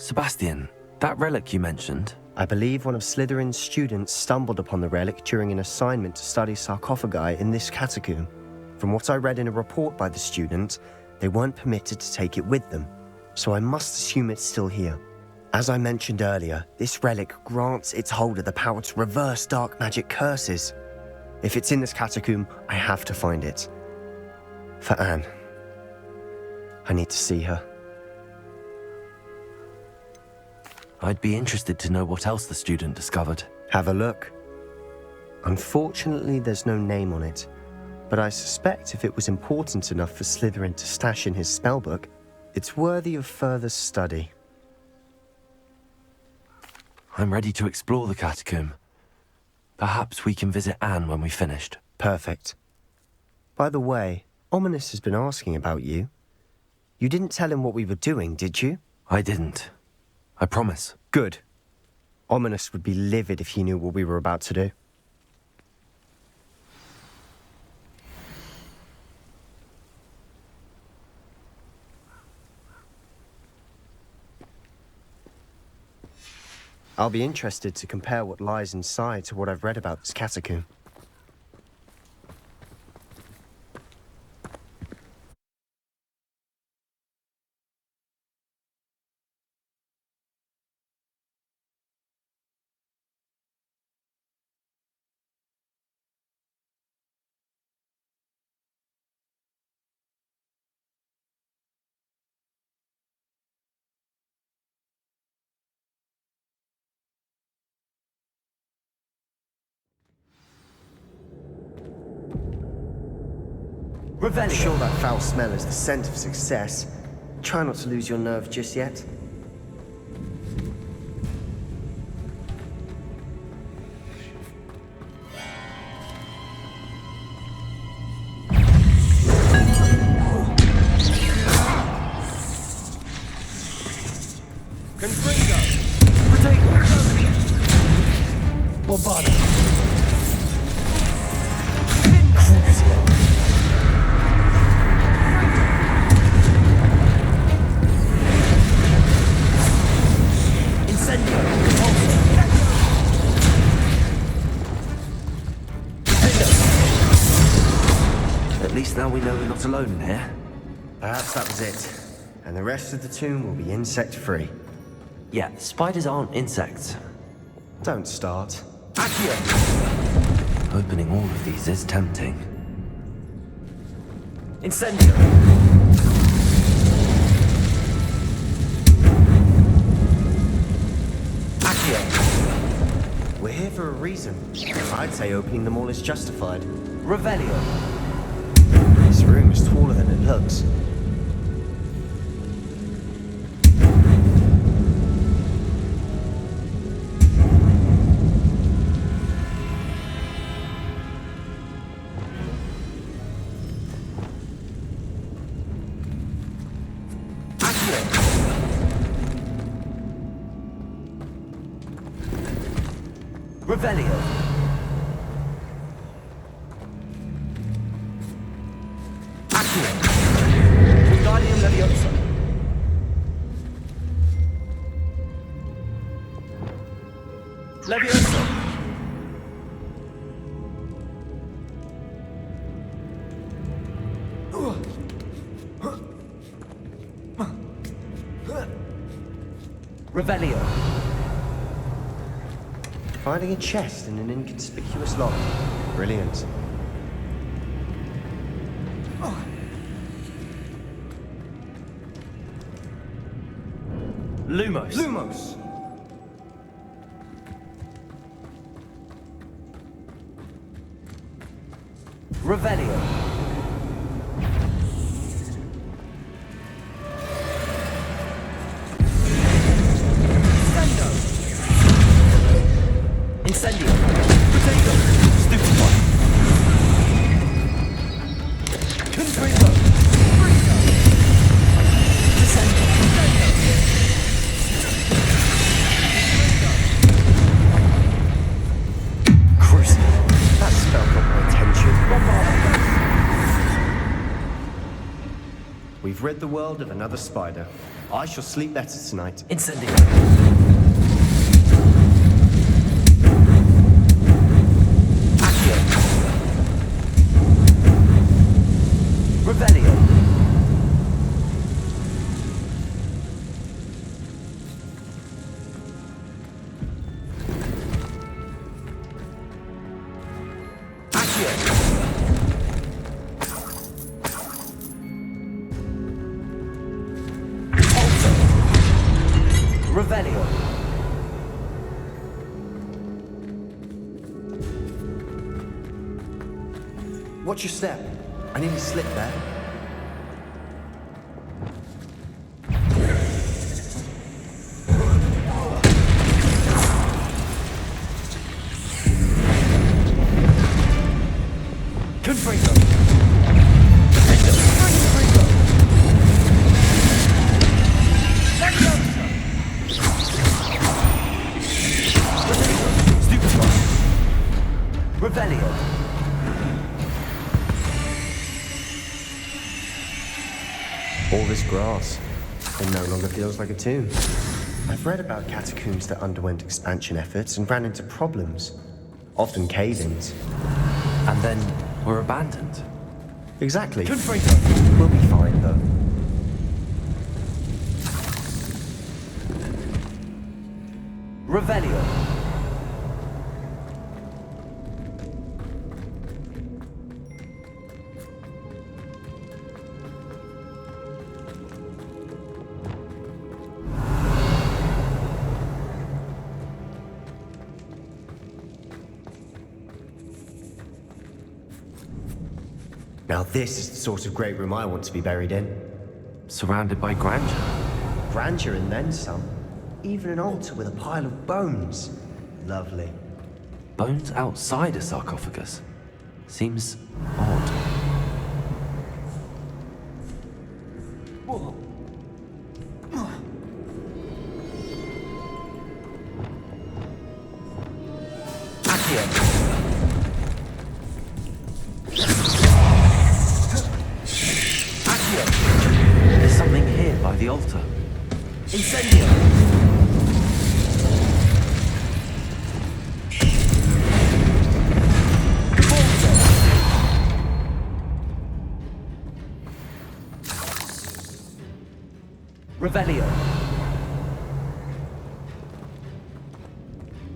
Sebastian, that relic you mentioned. I believe one of Slytherin's students stumbled upon the relic during an assignment to study sarcophagi in this catacomb. From what I read in a report by the student, they weren't permitted to take it with them, so I must assume it's still here. As I mentioned earlier, this relic grants its holder the power to reverse dark magic curses. If it's in this catacomb, I have to find it. For Anne. I need to see her. I'd be interested to know what else the student discovered. Have a look. Unfortunately, there's no name on it, but I suspect if it was important enough for Slytherin to stash in his spellbook, it's worthy of further study. I'm ready to explore the catacomb. Perhaps we can visit Anne when we've finished. Perfect. By the way, Ominous has been asking about you. You didn't tell him what we were doing, did you? I didn't. I promise. Good. Ominous would be livid if he knew what we were about to do. I'll be interested to compare what lies inside to what I've read about this catacomb. I'm sure that foul smell is the scent of success. Try not to lose your nerve just yet. At least now we know we're not alone in here. Perhaps that was it. And the rest of the tomb will be insect-free. Yeah, spiders aren't insects. Don't start. Accio! Opening all of these is tempting. Incendio! Accio! We're here for a reason. I'd say opening them all is justified. Revelio! This room is taller than it looks. Revelio! Wingardium Leviosa. Leviosa! Revelio! Finding a chest in an inconspicuous lock. Brilliant. Lumos! Lumos! Revelio! Incendio! Potato! Stupid one! Contrigo! Descendo! Crucible. That spell got my attention. We've rid the world of another spider. I shall sleep better tonight. Incendio. Accio. Revelio. Revelio. Watch your step. I nearly slipped there. Confringo. Revelio. All this grass. It no longer feels like a tomb. I've read about catacombs that underwent expansion efforts and ran into problems. Often cave-ins. And then were abandoned. Exactly. Confringo. We'll be fine, though. Revelio. Now this is the sort of great room I want to be buried in. Surrounded by grandeur. Grandeur and then some. Even an altar with a pile of bones. Lovely. Bones outside a sarcophagus. Seems odd. Accio. Accio. There's something here by the altar. Incendio. Revelio.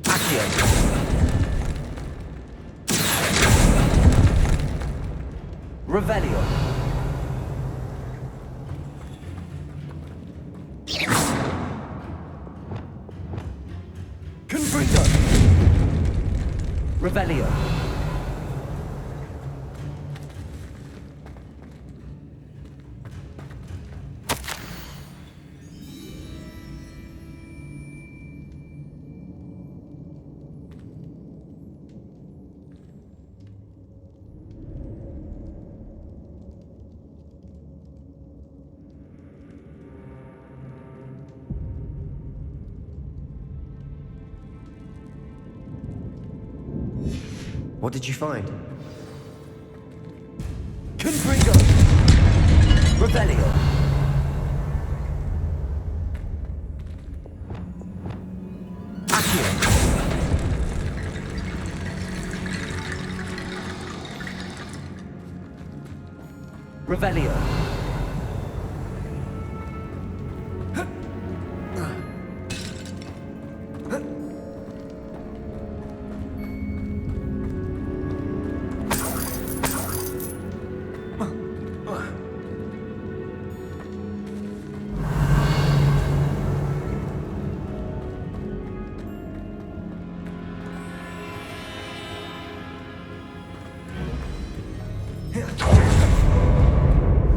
Accio. Revelio. Confringo. Revelio. What did you find? Confringo. Revelio. Accio. Revelio.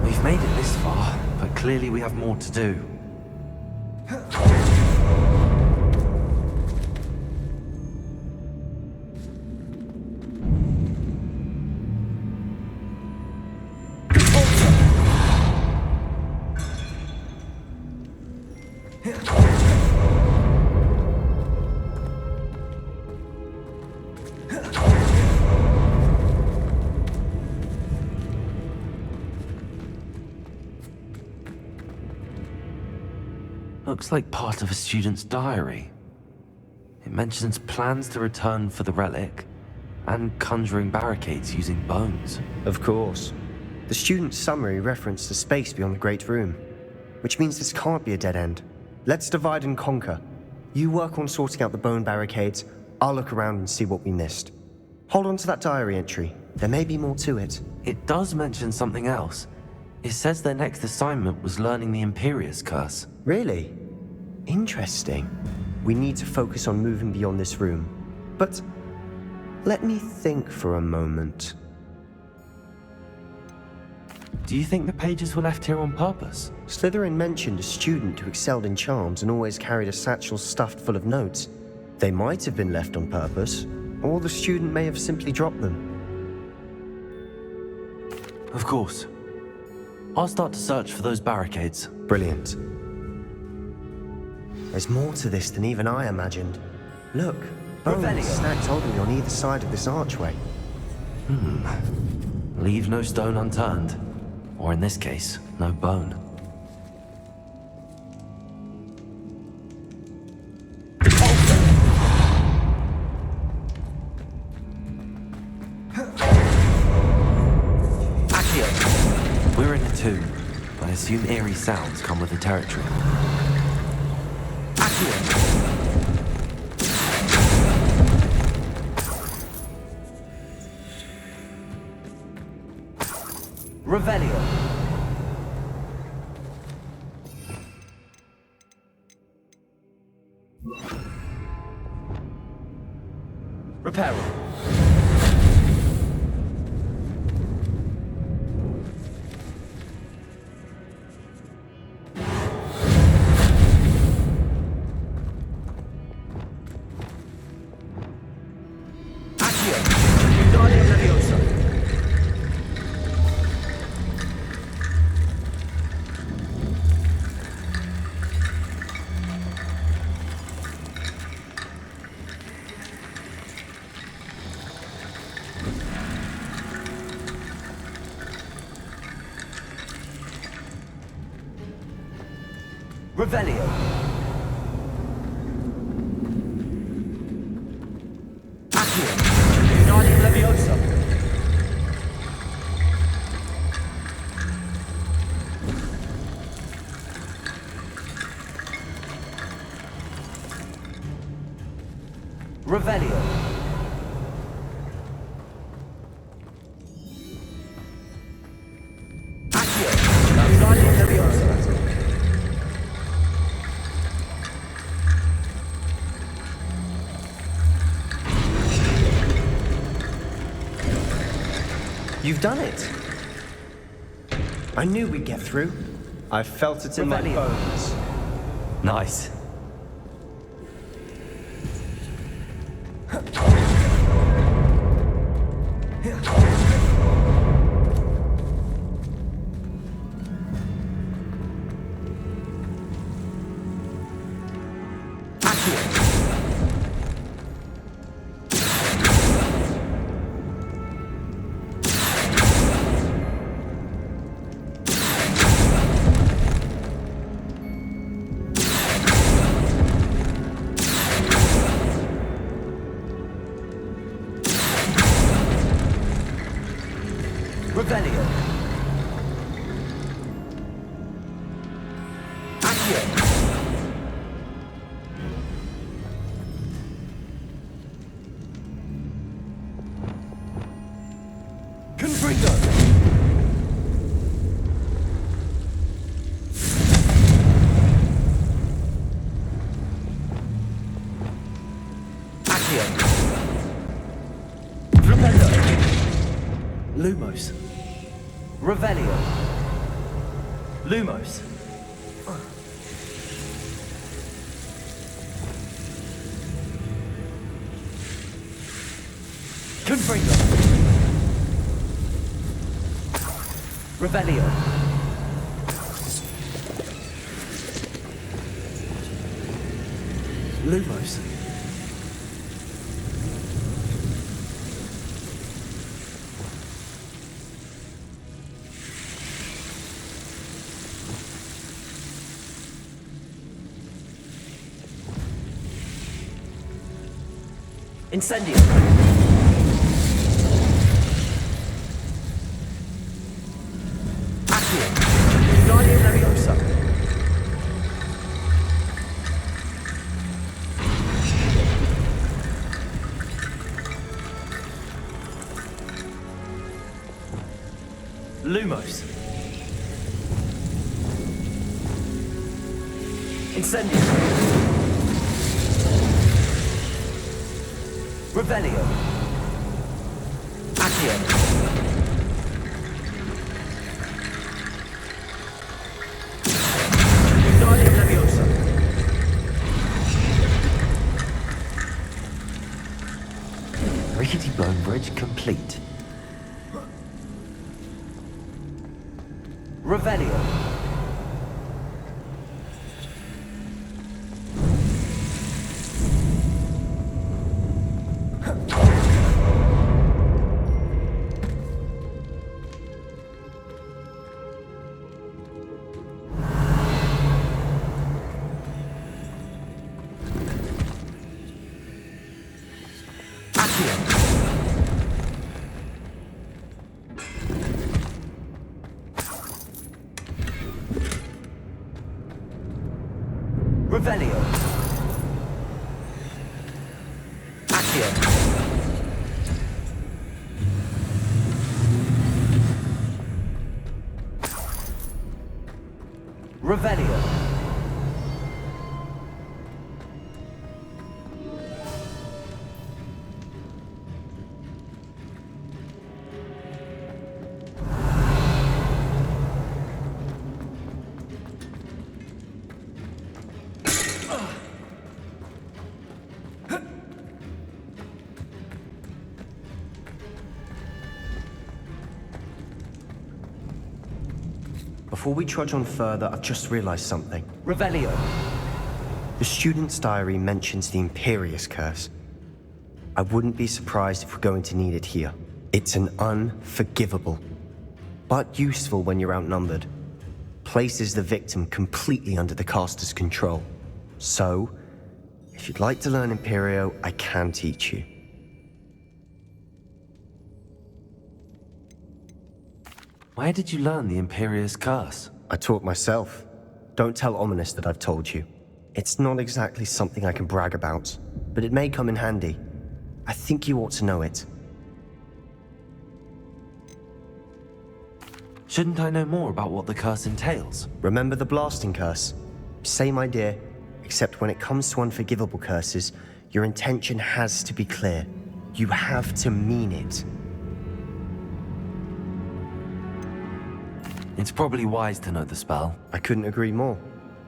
We've made it this far, but clearly we have more to do. Looks like part of a student's diary. It mentions plans to return for the relic and conjuring barricades using bones. Of course. The student's summary referenced the space beyond the Great Room, which means this can't be a dead end. Let's divide and conquer. You work on sorting out the bone barricades, I'll look around and see what we missed. Hold on to that diary entry. There may be more to it. It does mention something else. It says their next assignment was learning the Imperius Curse. Really? Interesting. We need to focus on moving beyond this room. But let me think for a moment. Do you think the pages were left here on purpose? Slytherin mentioned a student who excelled in charms and always carried a satchel stuffed full of notes. They might have been left on purpose, or the student may have simply dropped them. Of course. I'll start to search for those barricades. Brilliant. There's more to this than even I imagined. Look, bones stacked oddly on either side of this archway. Leave no stone unturned. Or in this case, no bone. We're in a tomb. I assume eerie sounds come with the territory. Revelio. Reparo. Revelio. Accio. Guardian Leviosa. Revelio. Accio. Guardian Leviosa. You've done it! I knew we'd get through. I felt it in my bones. Nice. Revelio. Accio. Confringo. Accio. Rependo. Lumos. Revelio. Lumos. Confringo. Revelio. Lumos. Incendio! Accio! Wingardium Leviosa! Lumos! Incendio! Revelio! Accio! Wingardium Leviosa! Rickety Bone Bridge complete. Revelio! Revelio. Accio. Revelio. Before we trudge on further, I've just realized something. Revelio. The student's diary mentions the Imperious Curse. I wouldn't be surprised if we're going to need it here. It's an unforgivable, but useful when you're outnumbered. Places the victim completely under the caster's control. So, if you'd like to learn Imperio, I can teach you. Where did you learn the Imperious Curse? I taught myself. Don't tell Ominous that I've told you. It's not exactly something I can brag about, but it may come in handy. I think you ought to know it. Shouldn't I know more about what the curse entails? Remember the blasting curse? Same idea, except when it comes to unforgivable curses, your intention has to be clear. You have to mean it. It's probably wise to know the spell. I couldn't agree more.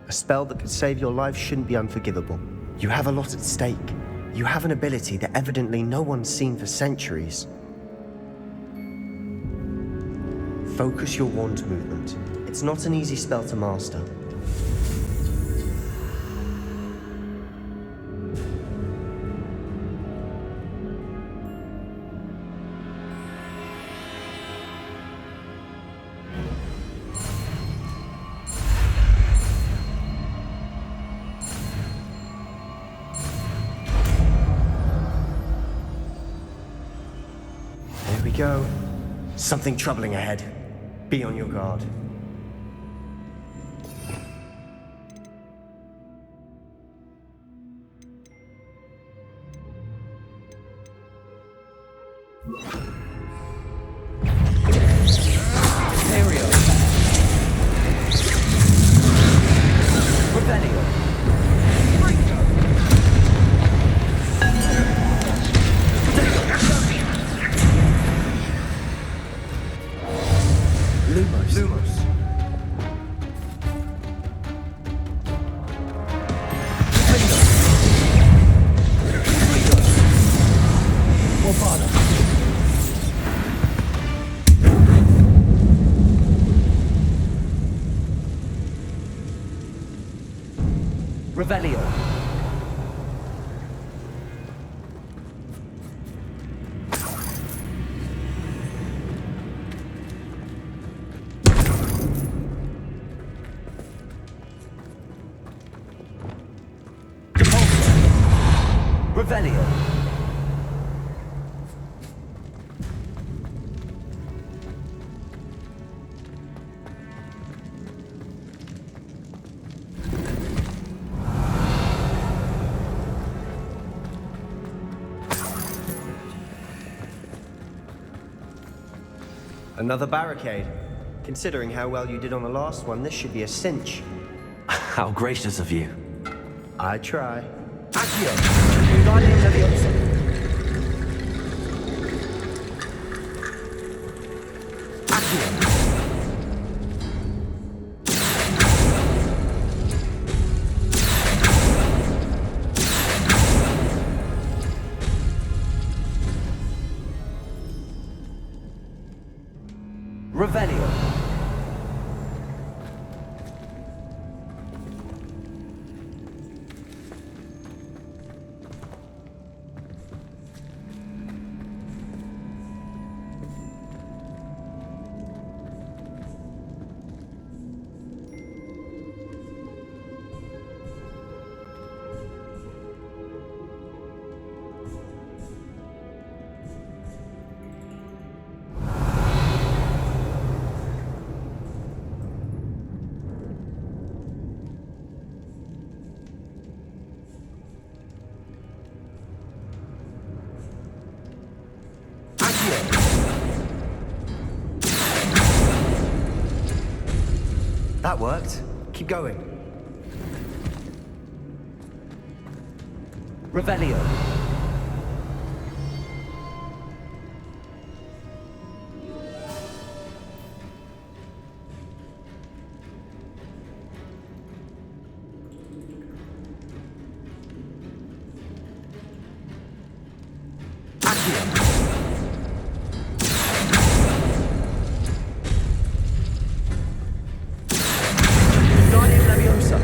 A spell that could save your life shouldn't be unforgivable. You have a lot at stake. You have an ability that evidently no one's seen for centuries. Focus your wand movement. It's not an easy spell to master. There we go. Something troubling ahead. Be on your guard. Imperio. Revelio. Lumos. Lumos. Revelio. Revelio. Another barricade. Considering how well you did on the last one, this should be a cinch. How gracious of you. I try. Accio! Wingardium Leviosa! Accio! Revelio! That worked. Keep going. Revelio! Wingardium Leviosa!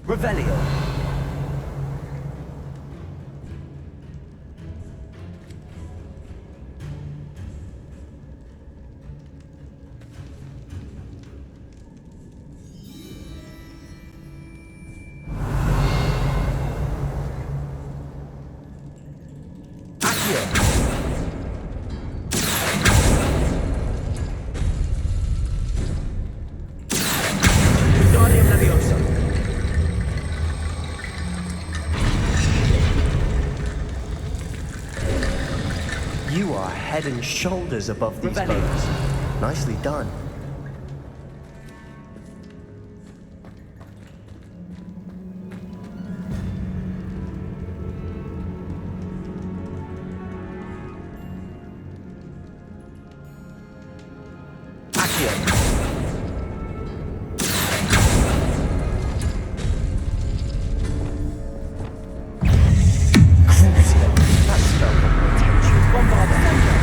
Revelio! Accio! Wingardium Leviosa! You are head and shoulders above these Revelio. boats. Nicely done. Accio! That spell got my attention. Bombard Thunder!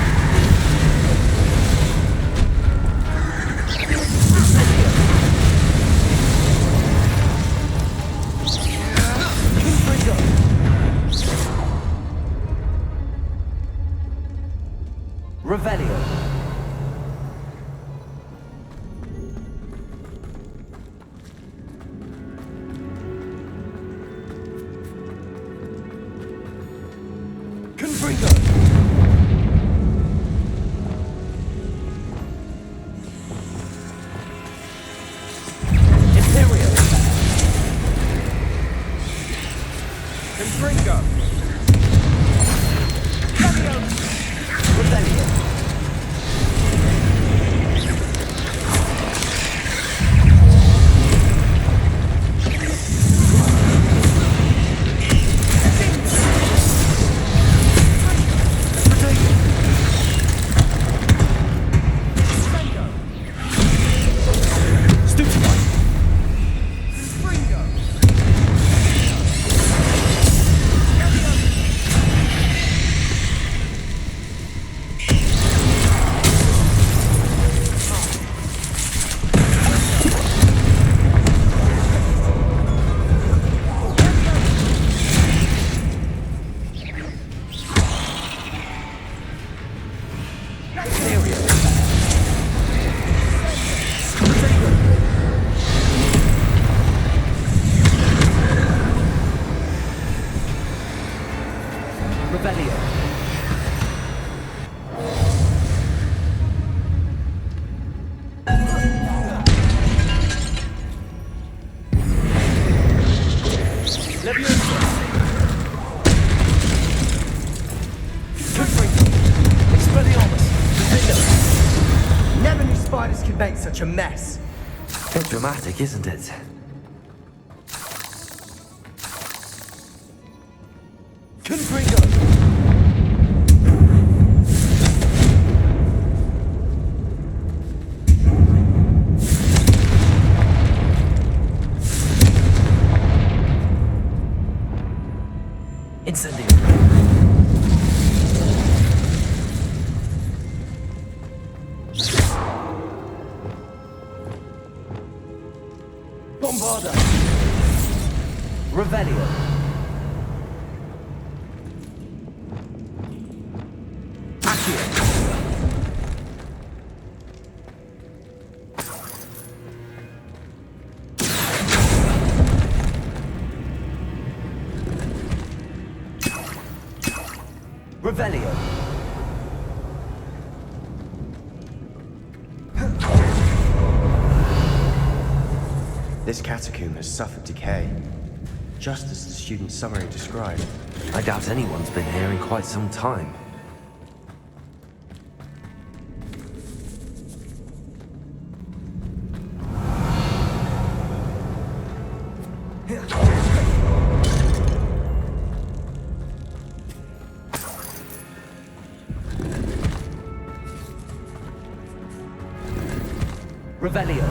Revelio! Confringo! Imperio! Confringo! Revelio! Revelio! you make such a mess? Bit dramatic, isn't it? Confringo. Incendio. Bombarda. Revelio. Accio. Revelio. This catacomb has suffered decay, just as the student's summary described. I doubt anyone's been here in quite some time. Revelio.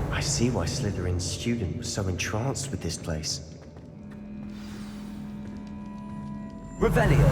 I see why Slytherin's student was so entranced with this place. Revelio.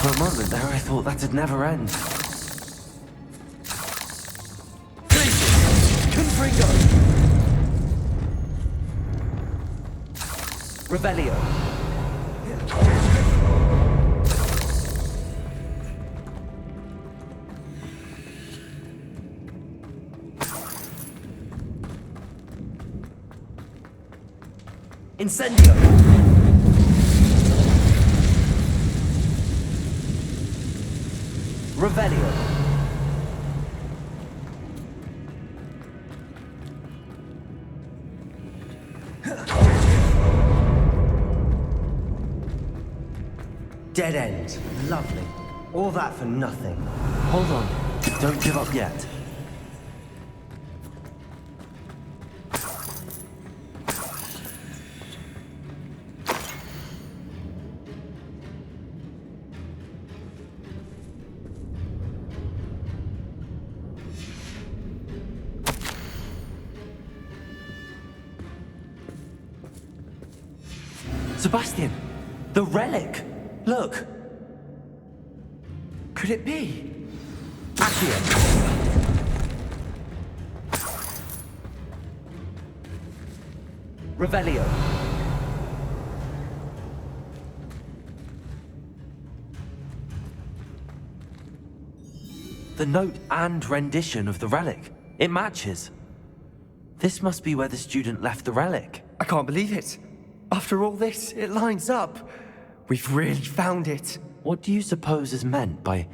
For a moment there, I thought that'd never end. Confringo. Revelio. Incendio. Revelio. Dead end. Lovely. All that for nothing. Hold on. Don't give up yet. Sebastian! The relic! Look! Could it be? Accio! Revelio. The note and rendition of the relic. It matches. This must be where the student left the relic. I can't believe it. After all this, it lines up. We've really found it. What do you suppose is meant by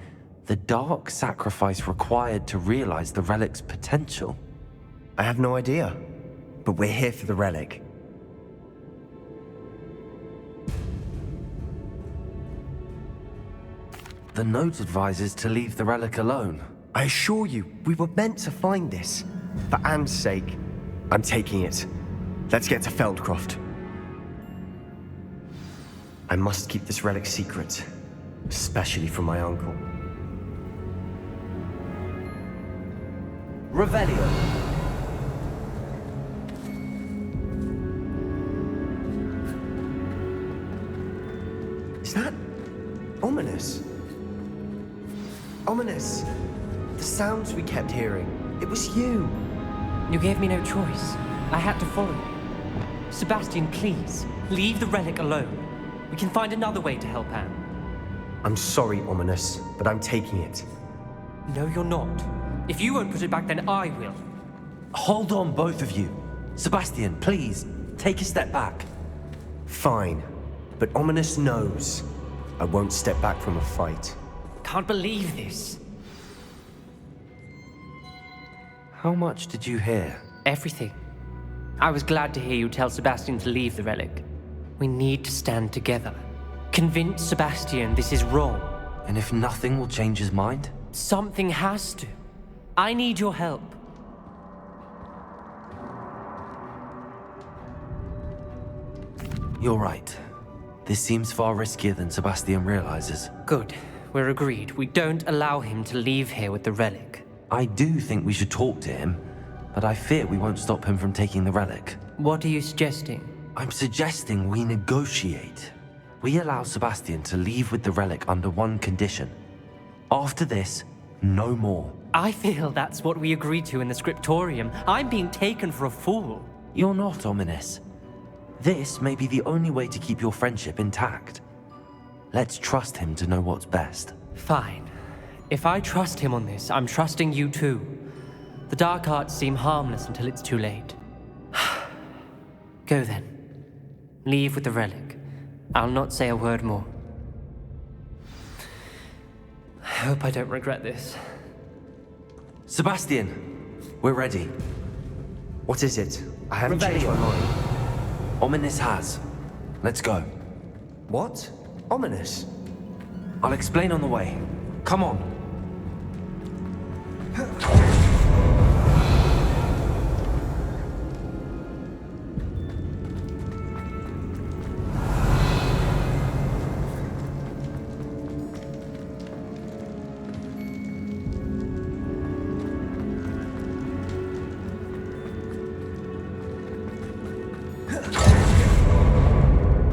the dark sacrifice required to realize the relic's potential? I have no idea, but we're here for the relic. The note advises to leave the relic alone. I assure you, we were meant to find this. For Anne's sake, I'm taking it. Let's get to Fieldcroft. I must keep this relic secret, especially from my uncle. Revelio. Is that ominous? Ominous. The sounds we kept hearing. It was you. You gave me no choice. I had to follow you. Sebastian, please, leave the relic alone. We can find another way to help Anne. I'm sorry, Ominous, but I'm taking it. No, you're not. If you won't put it back, then I will. Hold on, both of you. Sebastian, please, take a step back. Fine, but Ominous knows I won't step back from a fight. Can't believe this. How much did you hear? Everything. I was glad to hear you tell Sebastian to leave the relic. We need to stand together. Convince Sebastian this is wrong. And if nothing will change his mind? Something has to. I need your help. You're right. This seems far riskier than Sebastian realizes. Good. We're agreed. We don't allow him to leave here with the relic. I do think we should talk to him, but I fear we won't stop him from taking the relic. What are you suggesting? I'm suggesting we negotiate. We allow Sebastian to leave with the relic under one condition. After this, no more. I feel that's what we agreed to in the scriptorium. I'm being taken for a fool. You're not, Ominous. This may be the only way to keep your friendship intact. Let's trust him to know what's best. Fine. If I trust him on this, I'm trusting you too. The dark arts seem harmless until it's too late. Go then. Leave with the relic. I'll not say a word more. I hope I don't regret this. Sebastian, we're ready. What is it? I haven't changed my Revelio. mind. Ominous has. Let's go. What? Ominous? I'll explain on the way. Come on.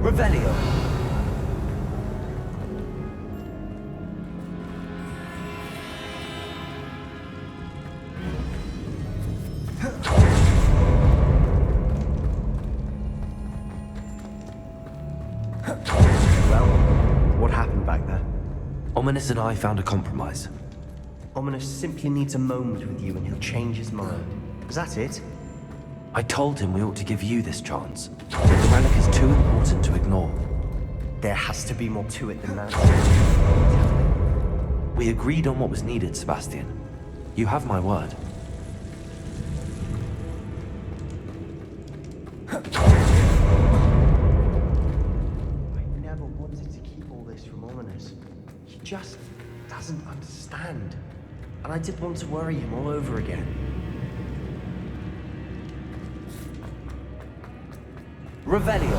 Revelio. Well, what happened back there? Ominous and I found a compromise. Ominous simply needs a moment with you and he'll change his mind. Is that it? I told him we ought to give you this chance. That the relic is too important to ignore. There has to be more to it than that. We agreed on what was needed, Sebastian. You have my word. I never wanted to keep all this from Ominous. He just doesn't understand. And I didn't want to worry him all over again. Revelio.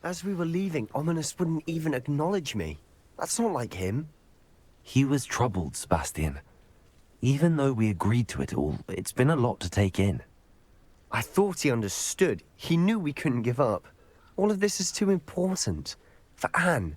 As we were leaving, Ominous wouldn't even acknowledge me. That's not like him. He was troubled, Sebastian. Even though we agreed to it all, it's been a lot to take in. I thought he understood. He knew we couldn't give up. All of this is too important. For Anne,